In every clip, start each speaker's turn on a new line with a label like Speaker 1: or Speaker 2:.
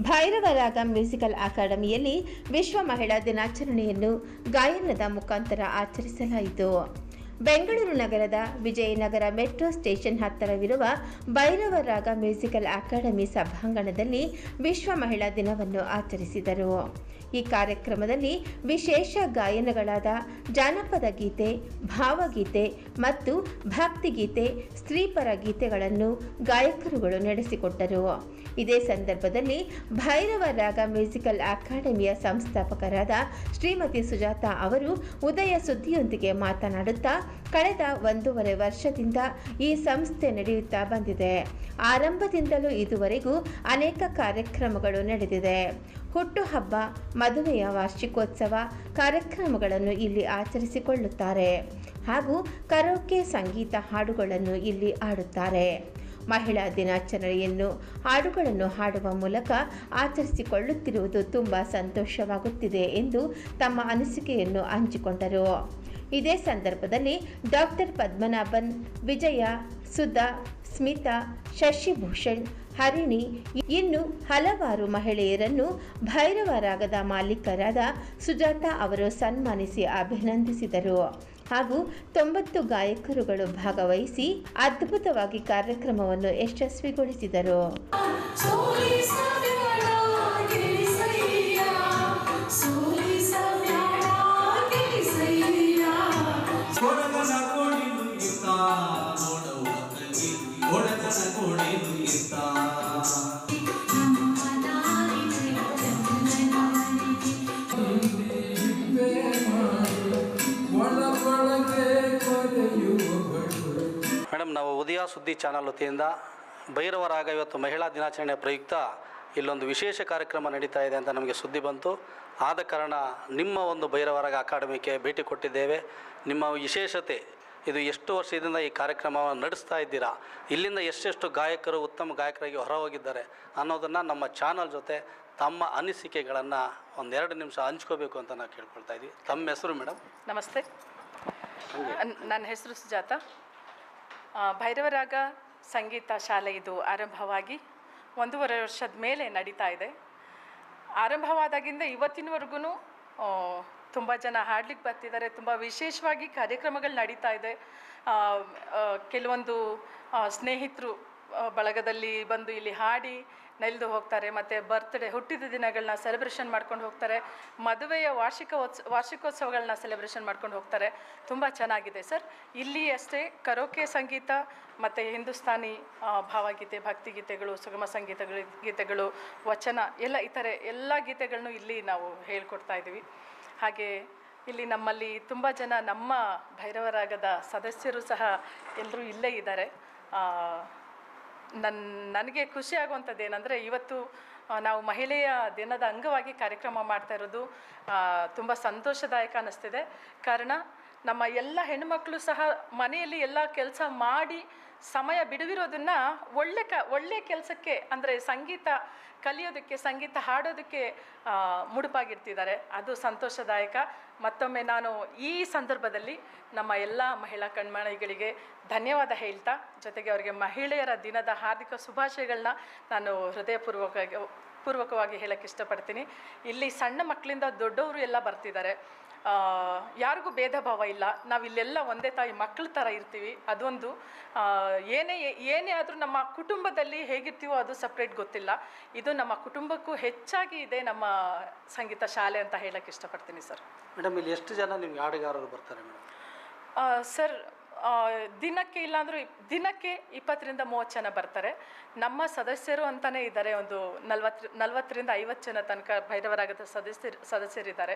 Speaker 1: ಭೈರವರಾಗ musical ಅಕಾಡೆಮಿಯಲ್ಲಿ ವಿಶ್ವ ಮಹಿಳಾ ದಿನಾಚರಣೆಯನ್ನು ಗಾಯನದ ಮುಖಾಂತರ ಆಚರಿಸಲಾಯಿತು. ಬೆಂಗಳೂರು ನಗರದ ವಿಜಯನಗರ ಮೆಟ್ರೋ ಸ್ಟೇಷನ್ ಹತ್ತಿರವಿರುವ ಭೈರವರಾಗ ಮ್ಯೂಸಿಕಲ್ ಅಕಾಡೆಮಿ ಸಭಾಂಗಣದಲ್ಲಿ ವಿಶ್ವ ಮಹಿಳಾ ದಿನವನ್ನು ಆಚರಿಸಿದರು. ಈ ಕಾರ್ಯಕ್ರಮದಲ್ಲಿ ವಿಶೇಷ ಗಾಯನಗಳಾದ ಜಾನಪದ ಗೀತೆ, ಭಾವಗೀತೆ ಮತ್ತು ಭಕ್ತಿಗೀತೆ, ಸ್ತ್ರೀಪರ ಗೀತೆಗಳನ್ನು ಗಾಯಕರುಗಳು ನಡೆಸಿಕೊಟ್ಟರು. ಇದೇ ಸಂದರ್ಭದಲ್ಲಿ ಭೈರವರಾಗ ಮ್ಯೂಸಿಕಲ್ ಅಕಾಡೆಮಿಯ ಸಂಸ್ಥಾಪಕರಾದ ಶ್ರೀಮತಿ ಸುಜಾತಾ ಅವರು ಉದಯ ಸುದ್ದಿಯೊಂದಿಗೆ ಮಾತನಾಡುತ್ತಾ, ಕಳೆದ 1.5 ವರ್ಷದಿಂದ ಈ ಸಂಸ್ಥೆ ನಡೆಯುತ್ತಾ ಬಂದಿದೆ. ಆರಂಭದಿಂದಲೂ ಇದುವರೆಗೂ ಅನೇಕ ಕಾರ್ಯಕ್ರಮಗಳು ನಡೆದಿದೆ. ಹುಟ್ಟುಹಬ್ಬ, ಮದುವೆಯ ವಾರ್ಷಿಕೋತ್ಸವ ಕಾರ್ಯಕ್ರಮಗಳನ್ನು ಇಲ್ಲಿ ಆಚರಿಸಿಕೊಳ್ಳುತ್ತಾರೆ ಹಾಗೂ ಕರೋಕೆ ಸಂಗೀತ ಹಾಡುಗಳನ್ನು ಇಲ್ಲಿ ಆಡುತ್ತಾರೆ. ಮಹಿಳಾ ದಿನಾಚರಣೆಯನ್ನು ಹಾಡುಗಳನ್ನು ಹಾಡುವ ಮೂಲಕ ಆಚರಿಸಿಕೊಳ್ಳುತ್ತಿರುವುದು ತುಂಬ ಸಂತೋಷವಾಗುತ್ತಿದೆ ಎಂದು ತಮ್ಮ ಅನಿಸಿಕೆಯನ್ನು ಹಂಚಿಕೊಂಡರು. ಇದೇ ಸಂದರ್ಭದಲ್ಲಿ ಡಾಕ್ಟರ್ ಪದ್ಮನಾಭನ್, ವಿಜಯ, ಸುಧಾ, ಸ್ಮಿತಾ, ಶಶಿಭೂಷಣ್, ಹರಿಣಿ ಇನ್ನು ಹಲವಾರು ಮಹಿಳೆಯರನ್ನು ಭೈರವರಾಗದ ಮಾಲೀಕರಾದ ಸುಜಾತಾ ಅವರು ಸನ್ಮಾನಿಸಿ ಅಭಿನಂದಿಸಿದರು ಹಾಗೂ 90 ಗಾಯಕರುಗಳು ಭಾಗವಹಿಸಿ ಅದ್ಭುತವಾಗಿ ಕಾರ್ಯಕ್ರಮವನ್ನು ಯಶಸ್ವಿಗೊಳಿಸಿದರು.
Speaker 2: ಮೇಡಮ್, ನಾವು ಉದಯ ಸುದ್ದಿ ಚಾನಲ್ ವತಿಯಿಂದ ಭೈರವರಾಗ ಇವತ್ತು ಮಹಿಳಾ ದಿನಾಚರಣೆ ಪ್ರಯುಕ್ತ ಇಲ್ಲೊಂದು ವಿಶೇಷ ಕಾರ್ಯಕ್ರಮ ನಡೀತಾ ಇದೆ ಅಂತ ನಮಗೆ ಸುದ್ದಿ ಬಂತು. ಆದ ಕಾರಣ ನಿಮ್ಮ ಒಂದು ಭೈರವರಾಗ ಅಕಾಡೆಮಿಗೆ ಭೇಟಿ ಕೊಟ್ಟಿದ್ದೇವೆ. ನಿಮ್ಮ ವಿಶೇಷತೆ ಇದು, ಎಷ್ಟು ವರ್ಷದಿಂದ ಈ ಕಾರ್ಯಕ್ರಮವನ್ನು ನಡೆಸ್ತಾ ಇದ್ದೀರಾ, ಇಲ್ಲಿಂದ ಎಷ್ಟೆಷ್ಟು ಗಾಯಕರು ಉತ್ತಮ ಗಾಯಕರಾಗಿ ಹೊರಹೋಗಿದ್ದಾರೆ ಅನ್ನೋದನ್ನು ನಮ್ಮ ಚಾನಲ್ ಜೊತೆ ತಮ್ಮ ಅನಿಸಿಕೆಗಳನ್ನು 1-2 ನಿಮಿಷ ಹಂಚ್ಕೋಬೇಕು ಅಂತ ನಾವು ಕೇಳ್ಕೊಳ್ತಾ ಇದ್ದೀವಿ. ತಮ್ಮ ಹೆಸರು ಮೇಡಮ್?
Speaker 3: ನಮಸ್ತೆ, ನನ್ನ ಹೆಸರು ಸುಜಾತ. ಭೈರವರಾಗ ಸಂಗೀತ ಶಾಲೆ ಇದು ಆರಂಭವಾಗಿ 1.5 ವರ್ಷದ ಮೇಲೆ ನಡೀತಾ ಇದೆ. ಆರಂಭವಾದಾಗಿಂದ ಇವತ್ತಿನವರೆಗೂ ತುಂಬ ಜನ ಹಾಡ್ಲಿಕ್ಕೆ ಬರ್ತಿದ್ದಾರೆ. ತುಂಬ ವಿಶೇಷವಾಗಿ ಕಾರ್ಯಕ್ರಮಗಳು ನಡೀತಾ ಇದೆ. ಕೆಲವೊಂದು ಸ್ನೇಹಿತರು ಬಳಗದಲ್ಲಿ ಬಂದು ಇಲ್ಲಿ ಹಾಡಿ ನೆಲೆದು ಹೋಗ್ತಾರೆ. ಮತ್ತು ಬರ್ತ್ಡೇ, ಹುಟ್ಟಿದ ದಿನಗಳನ್ನ ಸೆಲೆಬ್ರೇಷನ್ ಮಾಡ್ಕೊಂಡು ಹೋಗ್ತಾರೆ. ಮದುವೆಯ ವಾರ್ಷಿಕೋತ್ಸವಗಳನ್ನ ಸೆಲೆಬ್ರೇಷನ್ ಮಾಡ್ಕೊಂಡು ಹೋಗ್ತಾರೆ. ತುಂಬ ಚೆನ್ನಾಗಿದೆ ಸರ್. ಇಲ್ಲಿ ಅಷ್ಟೇ ಕರೋಕೆ ಸಂಗೀತ ಮತ್ತು ಹಿಂದೂಸ್ತಾನಿ ಭಾವಗೀತೆ, ಭಕ್ತಿಗೀತೆಗಳು, ಸುಗಮ ಗೀತೆಗಳು, ವಚನ ಇತರೆ ಎಲ್ಲ ಗೀತೆಗಳನ್ನು ಇಲ್ಲಿ ನಾವು ಹೇಳ್ಕೊಡ್ತಾ ಇದ್ದೀವಿ. ಹಾಗೆ ಇಲ್ಲಿ ನಮ್ಮಲ್ಲಿ ತುಂಬ ಜನ ನಮ್ಮ ಭೈರವರಾಗದ ಸದಸ್ಯರು ಸಹ ಎಲ್ಲರೂ ಇಲ್ಲೇ ಇದ್ದಾರೆ. ನನಗೆ ಖುಷಿ ಆಗುವಂಥದ್ದು ಏನಂದರೆ, ಇವತ್ತು ನಾವು ಮಹಿಳೆಯ ದಿನದ ಅಂಗವಾಗಿ ಕಾರ್ಯಕ್ರಮ ಮಾಡ್ತಾ ಇರೋದು ತುಂಬ ಸಂತೋಷದಾಯಕ ಅನ್ನಿಸ್ತಿದೆ. ಕಾರಣ ನಮ್ಮ ಎಲ್ಲ ಹೆಣ್ಣುಮಕ್ಕಳು ಸಹ ಮನೆಯಲ್ಲಿ ಎಲ್ಲ ಕೆಲಸ ಮಾಡಿ ಸಮಯ ಬಿಡುವಿರೋದನ್ನು ಒಳ್ಳೆ ಕೆಲಸಕ್ಕೆ, ಅಂದರೆ ಸಂಗೀತ ಕಲಿಯೋದಕ್ಕೆ, ಸಂಗೀತ ಹಾಡೋದಕ್ಕೆ ಮುಡುಪಾಗಿರ್ತಿದ್ದಾರೆ. ಅದು ಸಂತೋಷದಾಯಕ. ಮತ್ತೊಮ್ಮೆ ನಾನು ಈ ಸಂದರ್ಭದಲ್ಲಿ ನಮ್ಮ ಎಲ್ಲ ಮಹಿಳಾ ಕಣ್ಮಣಿಗಳಿಗೆ ಧನ್ಯವಾದ ಹೇಳ್ತಾ, ಜೊತೆಗೆ ಅವರಿಗೆ ಮಹಿಳೆಯರ ದಿನದ ಹಾರ್ದಿಕ ಶುಭಾಶಯಗಳನ್ನ ನಾನು ಪೂರ್ವಕವಾಗಿ ಹೇಳಕ್ಕೆ ಇಷ್ಟಪಡ್ತೀನಿ. ಇಲ್ಲಿ ಸಣ್ಣ ಮಕ್ಕಳಿಂದ ದೊಡ್ಡವರು ಎಲ್ಲ ಬರ್ತಿದ್ದಾರೆ. ಯಾರಿಗೂ ಭೇದ ಭಾವ ಇಲ್ಲ. ನಾವಿಲ್ಲೆಲ್ಲ ಒಂದೇ ತಾಯಿ ಮಕ್ಕಳ ಥರ ಇರ್ತೀವಿ. ಅದೊಂದು ಏನೇ ಆದರೂ ನಮ್ಮ ಕುಟುಂಬದಲ್ಲಿ ಹೇಗಿರ್ತೀವೋ ಅದು ಸಪ್ರೇಟ್ ಗೊತ್ತಿಲ್ಲ. ಇದು ನಮ್ಮ ಕುಟುಂಬಕ್ಕೂ ಹೆಚ್ಚಾಗಿ ಇದೆ ನಮ್ಮ ಸಂಗೀತ ಶಾಲೆ ಅಂತ ಹೇಳಕ್ಕೆ ಇಷ್ಟಪಡ್ತೀನಿ ಸರ್.
Speaker 2: ಮೇಡಮ್, ಇಲ್ಲಿ ಎಷ್ಟು ಜನ ನಿಮ್ಗೆ ಹಾಡುಗಾರರು ಬರ್ತಾರೆ ಮೇಡಮ್?
Speaker 3: ಸರ್, ದಿನಕ್ಕೆ 20ರಿಂದ 30 ಜನ ಬರ್ತಾರೆ. ನಮ್ಮ ಸದಸ್ಯರು ಅಂತಲೇ ಇದ್ದಾರೆ. ಒಂದು 40ರಿಂದ 50 ಜನ ತನಕ ಭೈರವರಾಗದ ಸದಸ್ಯರಿದ್ದಾರೆ.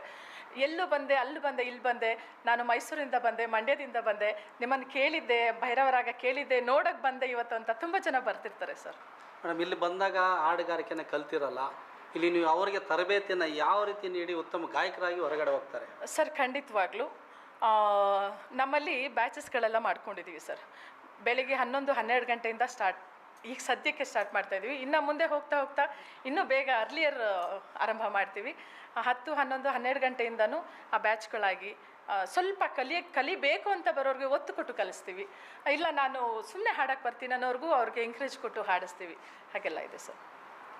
Speaker 3: ಎಲ್ಲೂ ಬಂದೆ, ಅಲ್ಲಿ ಬಂದೆ, ಇಲ್ಲಿ ಬಂದೆ, ನಾನು ಮೈಸೂರಿಂದ ಬಂದೆ, ಮಂಡ್ಯದಿಂದ ಬಂದೆ, ನಿಮ್ಮನ್ನು ಕೇಳಿದ್ದೆ, ಭೈರವರಾಗ ಕೇಳಿದ್ದೆ, ನೋಡೋಕ್ಕೆ ಬಂದೆ ಇವತ್ತು ಅಂತ ತುಂಬ ಜನ ಬರ್ತಿರ್ತಾರೆ ಸರ್.
Speaker 2: ಮೇಡಮ್, ಇಲ್ಲಿ ಬಂದಾಗ ಹಾಡುಗಾರಿಕೆನ ಕಲ್ತಿರಲ್ಲ, ಇಲ್ಲಿ ನೀವು ಅವರಿಗೆ ತರಬೇತಿಯನ್ನು ಯಾವ ರೀತಿ ನೀಡಿ ಉತ್ತಮ ಗಾಯಕರಾಗಿ ಹೊರಗಡೆ ಹೋಗ್ತಾರೆ?
Speaker 3: ಸರ್, ಖಂಡಿತವಾಗ್ಲೂ ನಮ್ಮಲ್ಲಿ ಬ್ಯಾಚಸ್ಗಳೆಲ್ಲ ಮಾಡ್ಕೊಂಡಿದ್ದೀವಿ ಸರ್. ಬೆಳಿಗ್ಗೆ 11-12 ಗಂಟೆಯಿಂದ ಈಗ ಸದ್ಯಕ್ಕೆ ಸ್ಟಾರ್ಟ್ ಮಾಡ್ತಾಯಿದ್ದೀವಿ. ಇನ್ನು ಮುಂದೆ ಹೋಗ್ತಾ ಇನ್ನೂ ಬೇಗ ಅರ್ಲಿಯರ್ ಆರಂಭ ಮಾಡ್ತೀವಿ. 10-11-12 ಗಂಟೆಯಿಂದನೂ ಆ ಬ್ಯಾಚ್ಗಳಾಗಿ ಸ್ವಲ್ಪ ಕಲಿಬೇಕು ಅಂತ ಬರೋರಿಗೆ ಒತ್ತು ಕೊಟ್ಟು ಕಲಿಸ್ತೀವಿ. ಇಲ್ಲ ನಾನು ಸುಮ್ಮನೆ ಹಾಡಕ್ಕೆ ಬರ್ತೀನಿ ಅನ್ನೋರ್ಗೂ ಅವ್ರಿಗೆ ಎಂಕರೇಜ್ ಕೊಟ್ಟು ಹಾಡಿಸ್ತೀವಿ. ಹಾಗೆಲ್ಲ ಇದೆ ಸರ್.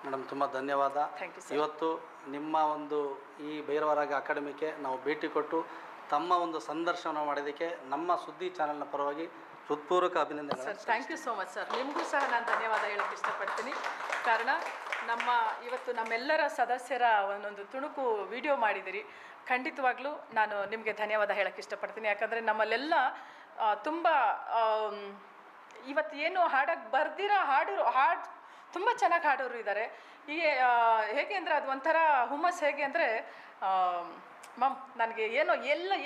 Speaker 2: ಮೇಡಮ್ ತುಂಬ ಧನ್ಯವಾದ.
Speaker 3: Thank you, sir.
Speaker 2: ಇವತ್ತು ನಿಮ್ಮ ಒಂದು ಈ ಭೈರವರಾಗ ಅಕಾಡೆಮಿಗೆ ನಾವು ಭೇಟಿ ಕೊಟ್ಟು ತಮ್ಮ ಒಂದು ಸಂದರ್ಶನ ಮಾಡೋದಕ್ಕೆ ನಮ್ಮ ಸುದ್ದಿ ಚಾನೆಲ್ನ ಪರವಾಗಿ ಹೃತ್ಪೂರ್ವಕ ಅಭಿನಂದನೆ
Speaker 3: sir. Thank you so much sir. ನಿಮಗೂ ಸಹ ನಾನು ಧನ್ಯವಾದ ಹೇಳೋಕ್ಕೆ ಇಷ್ಟಪಡ್ತೀನಿ. ಕಾರಣ ಇವತ್ತು ನಮ್ಮೆಲ್ಲರ ಸದಸ್ಯರ ಒಂದೊಂದು ತುಣುಕು ವಿಡಿಯೋ ಮಾಡಿದಿರಿ. ಖಂಡಿತವಾಗ್ಲೂ ನಾನು ನಿಮಗೆ ಧನ್ಯವಾದ ಹೇಳೋಕ್ಕೆ ಇಷ್ಟಪಡ್ತೀನಿ. ಯಾಕಂದರೆ ನಮ್ಮಲ್ಲೆಲ್ಲ ತುಂಬ ಇವತ್ತು ಏನು ಹಾಡಕ್ಕೆ ಬರ್ದಿರೋ ಹಾಡು ತುಂಬ ಚೆನ್ನಾಗಿ ಹಾಡೋರು ಇದ್ದಾರೆ. ಹೇಗೆ ಅಂದರೆ ಅದು ಒಂಥರ ಹುಮ್ಮಸ್. ಹೇಗೆ ಅಂದರೆ ಮ್ಯಾಮ್ ನನಗೆ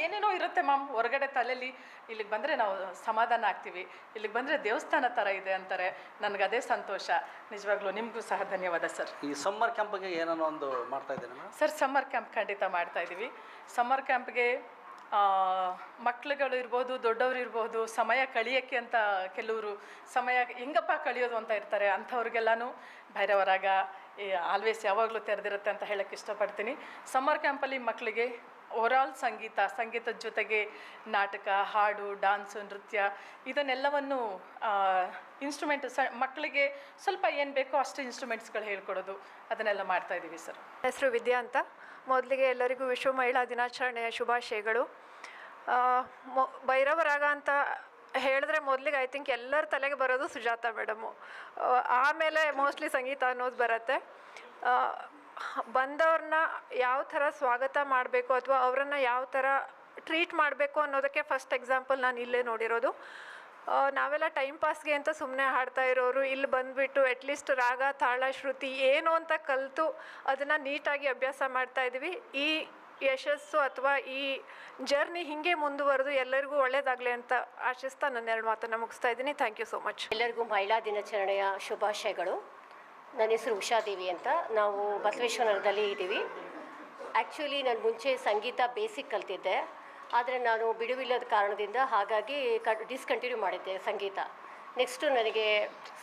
Speaker 3: ಏನೇನೋ ಇರುತ್ತೆ ಮ್ಯಾಮ್ ಹೊರಗಡೆ ತಲೆಯಲ್ಲಿ. ಇಲ್ಲಿಗೆ ಬಂದರೆ ನಾವು ಸಮಾಧಾನ ಆಗ್ತೀವಿ, ಇಲ್ಲಿಗೆ ಬಂದರೆ ದೇವಸ್ಥಾನ ಥರ ಇದೆ ಅಂತಾರೆ. ನನಗೆ ಅದೇ ಸಂತೋಷ. ನಿಜವಾಗ್ಲೂ ನಿಮಗೂ ಸಹ ಧನ್ಯವಾದ ಸರ್.
Speaker 2: ಈ ಸಮ್ಮರ್ ಕ್ಯಾಂಪ್ಗೆ ಏನೋ ಒಂದು ಮಾಡ್ತಾ ಇದ್ದೇನೆ
Speaker 3: ಸರ್. ಸಮ್ಮರ್ ಕ್ಯಾಂಪ್ ಖಂಡಿತ ಮಾಡ್ತಾ ಇದ್ದೀವಿ. ಸಮ್ಮರ್ ಕ್ಯಾಂಪ್ಗೆ ಮಕ್ಳುಗಳು ಇರ್ಬೋದು, ದೊಡ್ಡವರು ಇರ್ಬೋದು, ಸಮಯ ಕಳಿಯೋಕ್ಕೆ ಅಂತ ಕೆಲವರು ಸಮಯ ಹೆಂಗಪ್ಪ ಕಳಿಯೋದು ಅಂತ ಇರ್ತಾರೆ. ಅಂಥವ್ರಿಗೆಲ್ಲನೂ ಭೈರವರಾಗ ಆಲ್ವೇಸ್ ಯಾವಾಗಲೂ ತೆರೆದಿರುತ್ತೆ ಅಂತ ಹೇಳೋಕ್ಕೆ ಇಷ್ಟಪಡ್ತೀನಿ. ಸಮ್ಮರ್ ಕ್ಯಾಂಪಲ್ಲಿ ಮಕ್ಕಳಿಗೆ ಓವರಾಲ್ ಸಂಗೀತದ ಜೊತೆಗೆ ನಾಟಕ, ಹಾಡು, ಡಾನ್ಸು, ನೃತ್ಯ ಇದನ್ನೆಲ್ಲವನ್ನು ಇನ್ಸ್ಟ್ರೂಮೆಂಟ್ ಮಕ್ಕಳಿಗೆ ಸ್ವಲ್ಪ ಏನು ಬೇಕೋ ಅಷ್ಟು ಇನ್ಸ್ಟ್ರೂಮೆಂಟ್ಸ್ಗಳು ಹೇಳ್ಕೊಡೋದು ಅದನ್ನೆಲ್ಲ ಮಾಡ್ತಾ ಇದ್ದೀವಿ ಸರ್.
Speaker 4: ಹೆಸರು ವಿದ್ಯಾ ಅಂತ. ಮೊದಲಿಗೆ ಎಲ್ಲರಿಗೂ ವಿಶ್ವ ಮಹಿಳಾ ದಿನಾಚರಣೆಯ ಶುಭಾಶಯಗಳು. ಭೈರವರಾಗ ಅಂತ ಹೇಳಿದ್ರೆ ಮೊದಲಿಗೆ ಐ ಥಿಂಕ್ ಎಲ್ಲರ ತಲೆಗೆ ಬರೋದು ಸುಜಾತ ಮೇಡಮು. ಆಮೇಲೆ ಮೋಸ್ಟ್ಲಿ ಸಂಗೀತ ಅನ್ನೋದು ಬರುತ್ತೆ. ಬಂದವ್ರನ್ನ ಯಾವ ಥರ ಸ್ವಾಗತ ಮಾಡಬೇಕು ಅಥವಾ ಅವರನ್ನು ಯಾವ ಥರ ಟ್ರೀಟ್ ಮಾಡಬೇಕು ಅನ್ನೋದಕ್ಕೆ ಫಸ್ಟ್ ಎಕ್ಸಾಂಪಲ್ ನಾನು ಇಲ್ಲೇ ನೋಡಿರೋದು. ನಾವೆಲ್ಲ ಟೈಮ್ ಪಾಸ್ಗೆ ಅಂತ ಸುಮ್ಮನೆ ಹಾಡ್ತಾ ಇರೋರು ಇಲ್ಲಿ ಬಂದುಬಿಟ್ಟು ಅಟ್ಲೀಸ್ಟ್ ರಾಗ, ತಾಳ, ಶ್ರುತಿ ಏನು ಅಂತ ಕಲಿತು ಅದನ್ನು ನೀಟಾಗಿ ಅಭ್ಯಾಸ ಮಾಡ್ತಾ ಇದ್ದೀವಿ. ಈ ಯಶಸ್ಸು ಅಥವಾ ಈ ಜರ್ನಿ ಹೀಗೆ ಮುಂದುವರೆದು ಎಲ್ಲರಿಗೂ ಒಳ್ಳೆಯದಾಗಲಿ ಅಂತ ಆಶಿಸ್ತಾ ನನ್ನ 2 ಮಾತನ್ನು ಮುಗಿಸ್ತಾ ಇದ್ದೀನಿ. Thank you so much.
Speaker 5: ಎಲ್ಲರಿಗೂ ಮಹಿಳಾ ದಿನಾಚರಣೆಯ ಶುಭಾಶಯಗಳು. ನನ್ನ ಹೆಸರು ಉಷಾದೇವಿ ಅಂತ. ನಾವು ಬಸವೇಶ್ವರದಲ್ಲಿ ಇದ್ದೀವಿ. ಆ್ಯಕ್ಚುಲಿ ನಾನು ಮುಂಚೆ ಸಂಗೀತ ಬೇಸಿಕ್ ಕಲ್ತಿದ್ದೆ. ಆದರೆ ನಾನು ಬಿಡುವಿಲ್ಲದ ಕಾರಣದಿಂದ ಹಾಗಾಗಿ ಡಿಸ್ಕಂಟಿನ್ಯೂ ಮಾಡಿದ್ದೆ ಸಂಗೀತ. ನೆಕ್ಸ್ಟು ನನಗೆ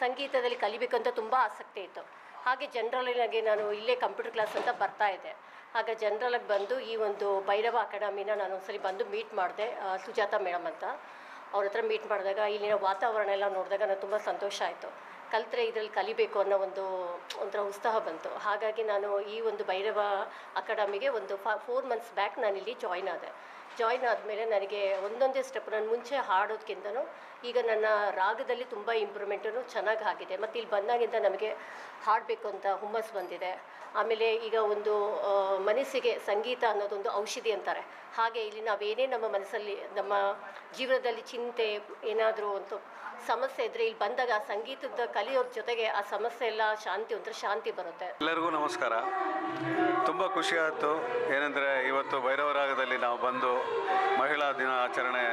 Speaker 5: ಸಂಗೀತದಲ್ಲಿ ಕಲಿಬೇಕಂತ ತುಂಬ ಆಸಕ್ತಿ ಇತ್ತು. ಹಾಗೆ ಜನರಲ್ಲಾಗಿ ನಾನು ಇಲ್ಲೇ ಕಂಪ್ಯೂಟರ್ ಕ್ಲಾಸ್ ಅಂತ ಬರ್ತಾಯಿದ್ದೆ. ಆಗ ಜನರಲಾಗಿ ಬಂದು ಈ ಒಂದು ಭೈರವ ಅಕಾಡೆಮಿನ ನಾನು ಒಂದ್ಸರಿ ಬಂದು ಮೀಟ್ ಮಾಡಿದೆ. ಸುಜಾತ ಮೇಡಮ್ ಅಂತ ಅವ್ರ ಹತ್ರ ಮೀಟ್ ಮಾಡಿದಾಗ ಇಲ್ಲಿನ ವಾತಾವರಣ ಎಲ್ಲ ನೋಡಿದಾಗ ನನಗೆ ತುಂಬ ಸಂತೋಷ ಆಯಿತು. ಕಲಿತ್ರೆ ಇದರಲ್ಲಿ ಕಲಿಬೇಕು ಅನ್ನೋ ಒಂಥರ ಉತ್ಸಾಹ ಬಂತು. ಹಾಗಾಗಿ ನಾನು ಈ ಒಂದು ಭೈರವ ಅಕಾಡೆಮಿಗೆ ಒಂದು 4 ಮಂತ್ಸ್ ಬ್ಯಾಕ್ ನಾನಿಲ್ಲಿ ಜಾಯ್ನ್ ಆದಮೇಲೆ ನನಗೆ ಒಂದೊಂದೇ ಸ್ಟೆಪ್ ನಾನು ಮುಂಚೆ ಹಾಡೋದಕ್ಕಿಂತನೂ ಈಗ ನನ್ನ ರಾಗದಲ್ಲಿ ತುಂಬ ಇಂಪ್ರೂವ್ಮೆಂಟೂ ಚೆನ್ನಾಗಿ ಆಗಿದೆ. ಮತ್ತು ಇಲ್ಲಿ ಬಂದಾಗಿಂದ ನಮಗೆ ಹಾಡಬೇಕು ಅಂತ ಹುಮ್ಮಸ್ ಬಂದಿದೆ. ಆಮೇಲೆ ಈಗ ಒಂದು ಮನಸ್ಸಿಗೆ ಸಂಗೀತ ಅನ್ನೋದೊಂದು ಔಷಧಿ ಅಂತಾರೆ. ಹಾಗೆ ಇಲ್ಲಿ ನಾವೇನೇ ನಮ್ಮ ಮನಸ್ಸಲ್ಲಿ ನಮ್ಮ ಜೀವನದಲ್ಲಿ ಚಿಂತೆ ಏನಾದರೂ ಒಂದು ಸಮಸ್ಯೆ ಇದ್ದರೆ ಇಲ್ಲಿ ಬಂದಾಗ ಆ ಸಂಗೀತದ ಕಲಿಯೋದ್ರ ಜೊತೆಗೆ ಆ ಸಮಸ್ಯೆ ಎಲ್ಲ ಒಂಥರ ಶಾಂತಿ ಬರುತ್ತೆ.
Speaker 6: ಎಲ್ಲರಿಗೂ ನಮಸ್ಕಾರ. ತುಂಬ ಖುಷಿ ಆಯಿತು. ಏನಂದರೆ ಇವತ್ತು ಭೈರವರಾಗದಲ್ಲಿ ನಾವು ಬಂದು ಮಹಿಳಾ ದಿನಾಚರಣೆ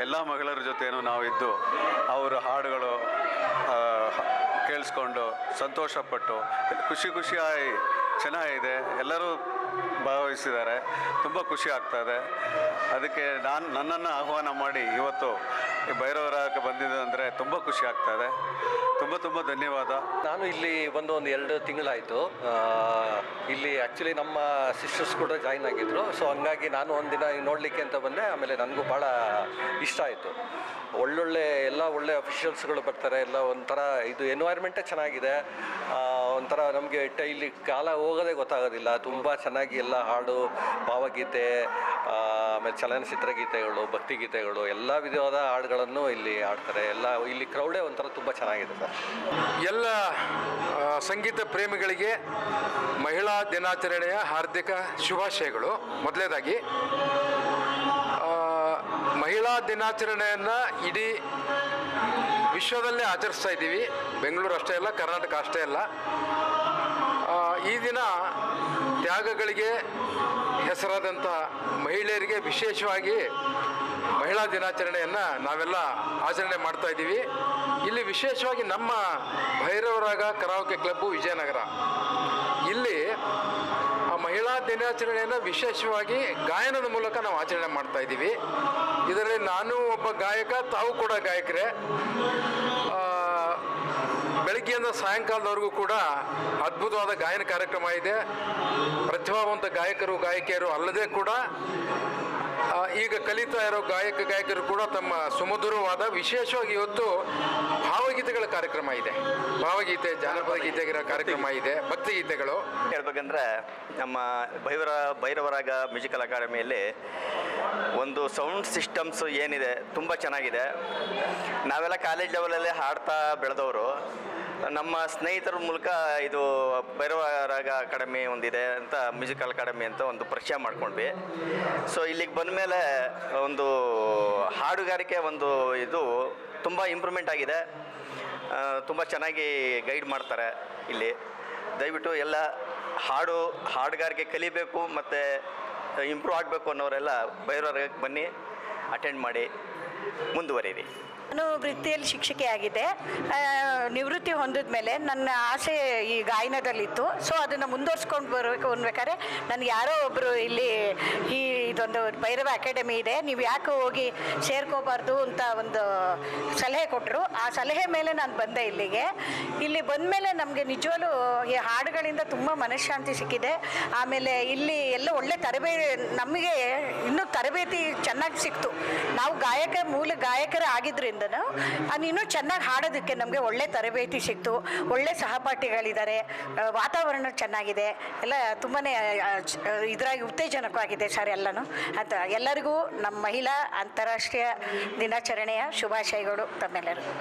Speaker 6: ಎಲ್ಲ ಮಹಿಳೆಯರ ಜೊತೆನೂ ನಾವು ಇದ್ದು ಅವರ ಹಾಡುಗಳು ಕೇಳಿಸ್ಕೊಂಡು ಸಂತೋಷಪಟ್ಟು ಖುಷಿಯಾಗಿ ಚೆನ್ನಾಗಿದೆ. ಎಲ್ಲರೂ ಭಾಗವಹಿಸಿದ್ದಾರೆ. ತುಂಬ ಖುಷಿ ಆಗ್ತಾಯಿದೆ. ಅದಕ್ಕೆ ನನ್ನನ್ನು ಆಹ್ವಾನ ಮಾಡಿ ಇವತ್ತು ಭೈರವರಾಗಕ್ಕೆ ಬಂದಿದೆ ಅಂದರೆ ತುಂಬ ಖುಷಿ ಆಗ್ತಾಯಿದೆ. ತುಂಬ ಧನ್ಯವಾದ.
Speaker 7: ನಾನು ಇಲ್ಲಿ ಬಂದು ಒಂದು 2 ತಿಂಗಳಾಯಿತು. ಇಲ್ಲಿ ಆ್ಯಕ್ಚುಲಿ ನಮ್ಮ ಸಿಸ್ಟರ್ಸ್ ಕೂಡ ಜಾಯ್ನ್ ಆಗಿದ್ದರು. ಸೊ ಹಂಗಾಗಿ ನಾನು ಒಂದಿನ ನೋಡಲಿಕ್ಕೆ ಅಂತ ಬಂದೆ. ಆಮೇಲೆ ನನಗೂ ಭಾಳ ಇಷ್ಟ ಆಯಿತು. ಒಳ್ಳೆ ಅಫಿಷಿಯಲ್ಸ್ಗಳು ಬರ್ತಾರೆ. ಎಲ್ಲ ಒಂಥರ ಇದು ಎನ್ವೈರ್ಮೆಂಟೇ ಚೆನ್ನಾಗಿದೆ. ಒಂಥರ ನಮಗೆ ಇಲ್ಲಿ ಕಾಲ ಹೋಗೋದೇ ಗೊತ್ತಾಗೋದಿಲ್ಲ. ತುಂಬ ಚೆನ್ನಾಗಿ ಎಲ್ಲ ಹಾಡು, ಭಾವಗೀತೆ, ಆಮೇಲೆ ಚಲನಚಿತ್ರ ಗೀತೆಗಳು, ಭಕ್ತಿಗೀತೆಗಳು ಎಲ್ಲ ವಿಧವಾದ ಹಾಡುಗಳನ್ನು ಇಲ್ಲಿ ಹಾಡ್ತಾರೆ. ಎಲ್ಲ ಇಲ್ಲಿ ಕ್ರೌಡೇ ಒಂಥರ ತುಂಬ ಚೆನ್ನಾಗಿದೆ ಸರ್.
Speaker 8: ಎಲ್ಲ ಸಂಗೀತ ಪ್ರೇಮಿಗಳಿಗೆ ಮಹಿಳಾ ದಿನಾಚರಣೆಯ ಹಾರ್ದಿಕ ಶುಭಾಶಯಗಳು. ಮೊದಲನೇದಾಗಿ ಮಹಿಳಾ ದಿನಾಚರಣೆಯನ್ನು ಇಡೀ ವಿಶ್ವದಲ್ಲೇ ಆಚರಿಸ್ತಾ ಇದ್ದೀವಿ. ಬೆಂಗಳೂರು ಅಷ್ಟೇ ಅಲ್ಲ, ಕರ್ನಾಟಕ ಅಷ್ಟೇ ಅಲ್ಲ. ಈ ದಿನ ತ್ಯಾಗಗಳಿಗೆ ಹೆಸರಾದಂಥ ಮಹಿಳೆಯರಿಗೆ ವಿಶೇಷವಾಗಿ ಮಹಿಳಾ ದಿನಾಚರಣೆಯನ್ನು ನಾವೆಲ್ಲ ಆಚರಣೆ ಮಾಡ್ತಾ ಇದ್ದೀವಿ. ಇಲ್ಲಿ ವಿಶೇಷವಾಗಿ ನಮ್ಮ ಭೈರವರಾಗ ಕರಾವಕೆ ಕ್ಲಬ್ಬು ವಿಜಯನಗರ ಇಲ್ಲಿ ಮಹಿಳಾ ದಿನಾಚರಣೆಯನ್ನು ವಿಶೇಷವಾಗಿ ಗಾಯನದ ಮೂಲಕ ನಾವು ಆಚರಣೆ ಮಾಡ್ತಾ ಇದ್ದೀವಿ. ಇದರಲ್ಲಿ ನಾನು ಒಬ್ಬ ಗಾಯಕ, ತಾವು ಕೂಡ ಗಾಯಕರೇ. ಬೆಳಗ್ಗೆಯಿಂದ ಸಾಯಂಕಾಲದವರೆಗೂ ಕೂಡ ಅದ್ಭುತವಾದ ಗಾಯನ ಕಾರ್ಯಕ್ರಮ ಇದೆ. ಪ್ರತಿಭಾವಂತ ಗಾಯಕರು ಗಾಯಕಿಯರು ಅಲ್ಲದೆ ಕೂಡ ಈಗ ಕಲಿತಾ ಇರೋ ಗಾಯಕರು ಕೂಡ ತಮ್ಮ ಸುಮಧುರವಾದ, ವಿಶೇಷವಾಗಿ ಇವತ್ತು ಭಾವಗೀತೆಗಳ ಕಾರ್ಯಕ್ರಮ ಇದೆ, ಭಾವಗೀತೆ, ಜಾನಪದ ಗೀತೆಗಳ ಕಾರ್ಯಕ್ರಮ ಇದೆ, ಭಕ್ತಿಗೀತೆಗಳು.
Speaker 9: ಹೇಳ್ಬೇಕಂದ್ರೆ ನಮ್ಮ ಭೈರವರಾಗ ಮ್ಯೂಸಿಕಲ್ ಅಕಾಡೆಮಿಯಲ್ಲಿ ಒಂದು ಸೌಂಡ್ ಸಿಸ್ಟಮ್ಸ್ ಏನಿದೆ ತುಂಬ ಚೆನ್ನಾಗಿದೆ. ನಾವೆಲ್ಲ ಕಾಲೇಜ್ ಲೆವೆಲಲ್ಲೇ ಹಾಡ್ತಾ ಬೆಳೆದವರು. ನಮ್ಮ ಸ್ನೇಹಿತರ ಮೂಲಕ ಇದು ಭೈರವರಾಗ ಅಕಾಡೆಮಿ ಒಂದಿದೆ ಅಂತ, ಮ್ಯೂಸಿಕಲ್ ಅಕಾಡೆಮಿ ಅಂತ ಒಂದು ಪರಿಚಯ ಮಾಡ್ಕೊಂಡ್ವಿ. ಸೊ ಇಲ್ಲಿಗೆ ಬಂದ ಮೇಲೆ ಒಂದು ಹಾಡುಗಾರಿಕೆ ಒಂದು ಇದು ತುಂಬ ಇಂಪ್ರೂವ್ಮೆಂಟ್ ಆಗಿದೆ. ತುಂಬ ಚೆನ್ನಾಗಿ ಗೈಡ್ ಮಾಡ್ತಾರೆ ಇಲ್ಲಿ. ದಯವಿಟ್ಟು ಎಲ್ಲ ಹಾಡುಗಾರಿಕೆ ಕಲಿಬೇಕು ಮತ್ತು ಇಂಪ್ರೂವ್ ಆಗಬೇಕು ಅನ್ನೋರೆಲ್ಲ ಭೈರವರಾಗಕ್ಕೆ ಬನ್ನಿ, ಅಟೆಂಡ್ ಮಾಡಿ, ಮುಂದುವರಿರಿ.
Speaker 10: ನಾನು ವೃತ್ತಿಯಲ್ಲಿ ಶಿಕ್ಷಕಿಯಾಗಿದ್ದೆ. ನಿವೃತ್ತಿ ಹೊಂದಿದ ಮೇಲೆ ನನ್ನ ಆಸೆ ಈ ಗಾಯನದಲ್ಲಿತ್ತು. ಸೊ ಅದನ್ನು ಮುಂದುವರ್ಸ್ಕೊಂಡು ಬರಬೇಕು ಅನ್ಬೇಕಾದ್ರೆ ನನಗೆ ಯಾರೋ ಒಬ್ಬರು ಇಲ್ಲಿ ಇದೊಂದು ಭೈರವ ಅಕಾಡೆಮಿ ಇದೆ, ನೀವು ಯಾಕೆ ಹೋಗಿ ಸೇರ್ಕೋಬಾರ್ದು ಅಂತ ಒಂದು ಸಲಹೆ ಕೊಟ್ಟರು. ಆ ಸಲಹೆ ಮೇಲೆ ನಾನು ಬಂದೆ ಇಲ್ಲಿಗೆ. ಇಲ್ಲಿ ಬಂದ ಮೇಲೆ ನಮಗೆ ನಿಜವಾಗ್ಲೂ ಈ ಹಾಡುಗಳಿಂದ ತುಂಬ ಮನಃಶಾಂತಿ ಸಿಕ್ಕಿದೆ. ಆಮೇಲೆ ಇಲ್ಲಿ ಎಲ್ಲ ಒಳ್ಳೆ ನಮಗೆ ಇನ್ನೂ ತರಬೇತಿ ಚೆನ್ನಾಗಿ ಸಿಕ್ತು. ನಾವು ಮೂಲ ಗಾಯಕರೇ ಆಗಿದ್ದರಿಂದ ಇನ್ನೂ ಚೆನ್ನಾಗಿ ಹಾಡೋದಕ್ಕೆ ನಮಗೆ ಒಳ್ಳೆ ತರಬೇತಿ ಸಿಕ್ತು. ಒಳ್ಳೆ ಸಹಪಾಠಿಗಳಿದ್ದಾರೆ, ವಾತಾವರಣ ಚೆನ್ನಾಗಿದೆ, ಎಲ್ಲ ತುಂಬಾ ಇದರಾಗಿ ಉತ್ತೇಜನಕವಾಗಿದೆ ಸರ್ ಎಲ್ಲನೂ ಅಂತ. ಎಲ್ಲರಿಗೂ ನಮ್ಮ ಮಹಿಳಾ ಅಂತಾರಾಷ್ಟ್ರೀಯ ದಿನಾಚರಣೆಯ ಶುಭಾಶಯಗಳು ತಮ್ಮೆಲ್ಲರಿಗೂ.